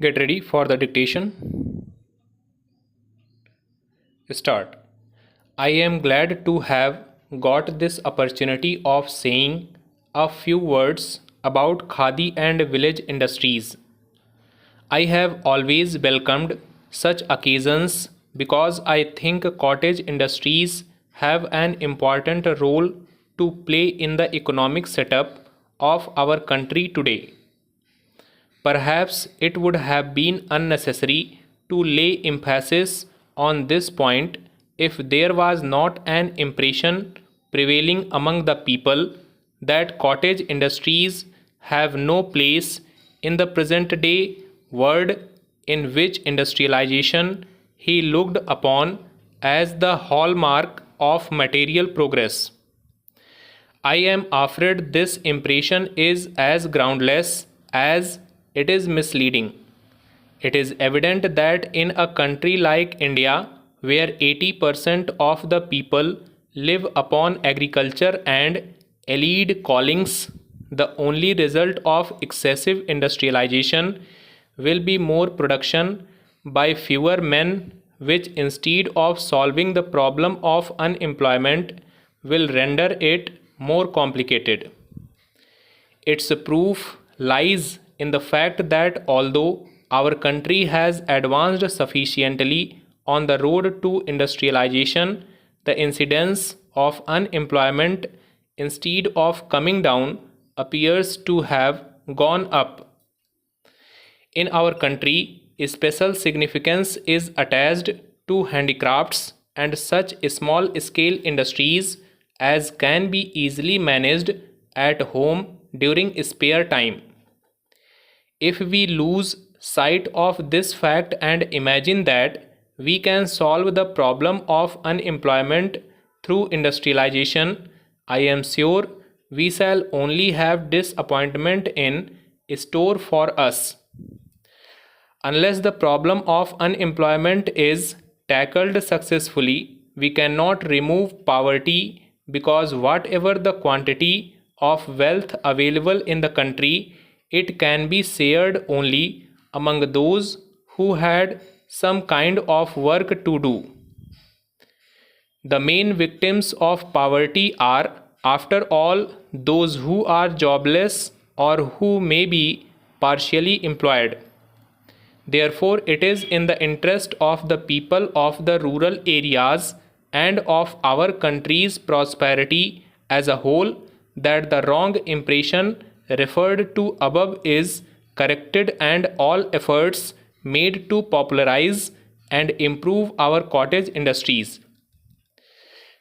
Get ready for the dictation. Start. I am glad to have got this opportunity of saying a few words about Khadi and village industries. I have always welcomed such occasions because I think cottage industries have an important role to play in the economic setup of our country today. Perhaps it would have been unnecessary to lay emphasis on this point if there was not an impression prevailing among the people that cottage industries have no place in the present day world, in which industrialization he looked upon as the hallmark of material progress. I am afraid this impression is as groundless as it is misleading. It is evident that in a country like India, where 80% of the people live upon agriculture and allied callings, the only result of excessive industrialization will be more production by fewer men, which instead of solving the problem of unemployment will render it more complicated. Its proof lies in the fact that although our country has advanced sufficiently on the road to industrialization, the incidence of unemployment, instead of coming down, appears to have gone up. In our country, special significance is attached to handicrafts and such small scale industries as can be easily managed at home during spare time. If we lose sight of this fact and imagine that we can solve the problem of unemployment through industrialization, I am sure we shall only have disappointment in store for us. Unless the problem of unemployment is tackled successfully, we cannot remove poverty, because whatever the quantity of wealth available in the country, it can be shared only among those who had some kind of work to do. The main victims of poverty are, after all, those who are jobless or who may be partially employed. Therefore, it is in the interest of the people of the rural areas and of our country's prosperity as a whole that the wrong impression referred to above is corrected and all efforts made to popularize and improve our cottage industries.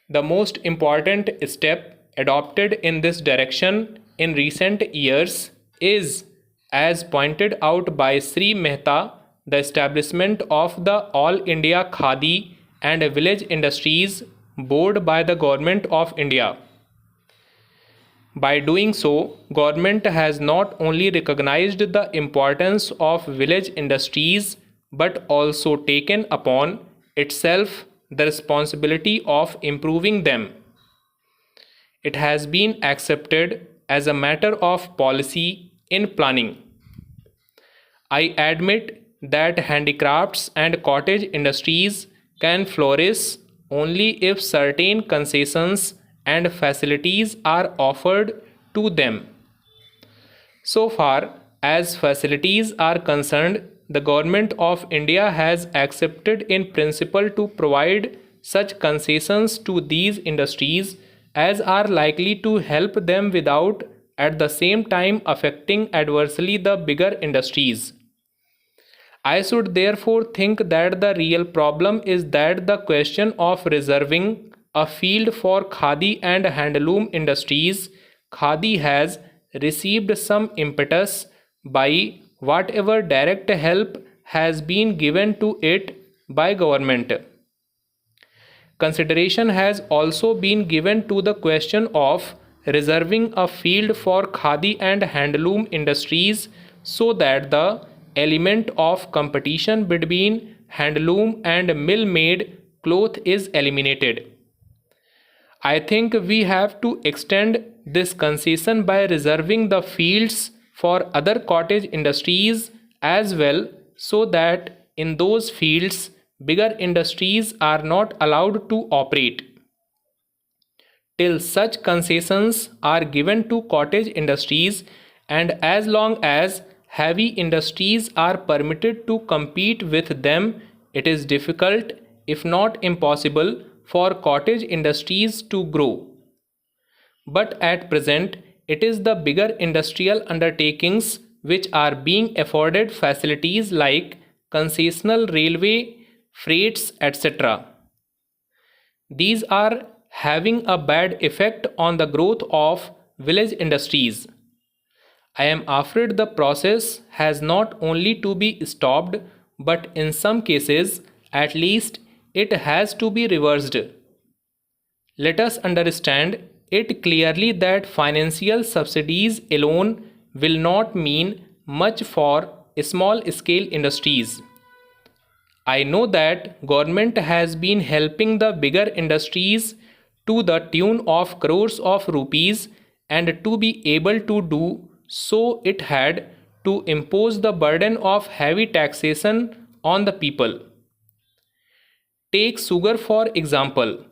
The most important step adopted in this direction in recent years is, as pointed out by Sri Mehta, the establishment of the All India Khadi and Village Industries Board by the Government of India. By doing so, government has not only recognized the importance of village industries but also taken upon itself the responsibility of improving them. It has been accepted as a matter of policy in planning. I admit that handicrafts and cottage industries can flourish only if certain concessions and facilities are offered to them. So far as facilities are concerned, the Government of India has accepted in principle to provide such concessions to these industries as are likely to help them without at the same time affecting adversely the bigger industries. I should therefore think that the real problem is that the question of reserving a field for khadi and handloom industries, khadi has received some impetus by whatever direct help has been given to it by government. Consideration has also been given to the question of reserving a field for khadi and handloom industries so that the element of competition between handloom and mill-made cloth is eliminated. I think we have to extend this concession by reserving the fields for other cottage industries as well, so that in those fields bigger industries are not allowed to operate. Till such concessions are given to cottage industries, and as long as heavy industries are permitted to compete with them, it is difficult, if not impossible, for cottage industries to grow. But at present, it is the bigger industrial undertakings which are being afforded facilities like concessional railway, freights, etc. These are having a bad effect on the growth of village industries. I am afraid the process has not only to be stopped, but in some cases, at least, it has to be reversed. Let us understand it clearly that financial subsidies alone will not mean much for small scale industries. I know that government has been helping the bigger industries to the tune of crores of rupees, and to be able to do so it had to impose the burden of heavy taxation on the people. Take sugar for example.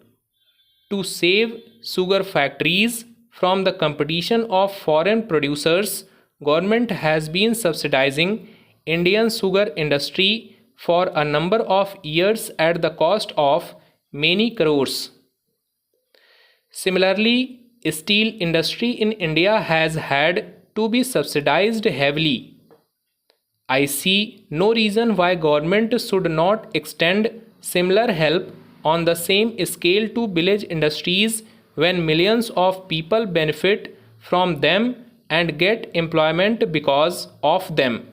To save sugar factories from the competition of foreign producers, government has been subsidizing Indian sugar industry for a number of years at the cost of many crores. Similarly, steel industry in India has had to be subsidized heavily. I see no reason why government should not extend similar help on the same scale to village industries when millions of people benefit from them and get employment because of them.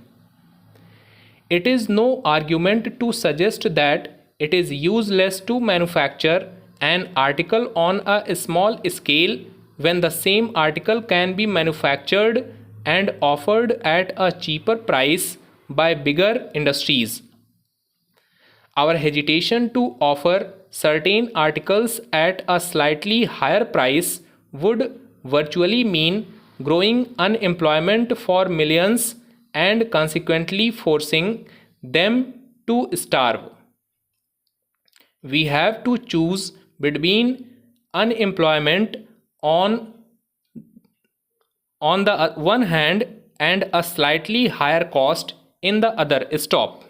It is no argument to suggest that it is useless to manufacture an article on a small scale when the same article can be manufactured and offered at a cheaper price by bigger industries. Our hesitation to offer certain articles at a slightly higher price would virtually mean growing unemployment for millions and consequently forcing them to starve. We have to choose between unemployment on the one hand and a slightly higher cost in the other. Stop.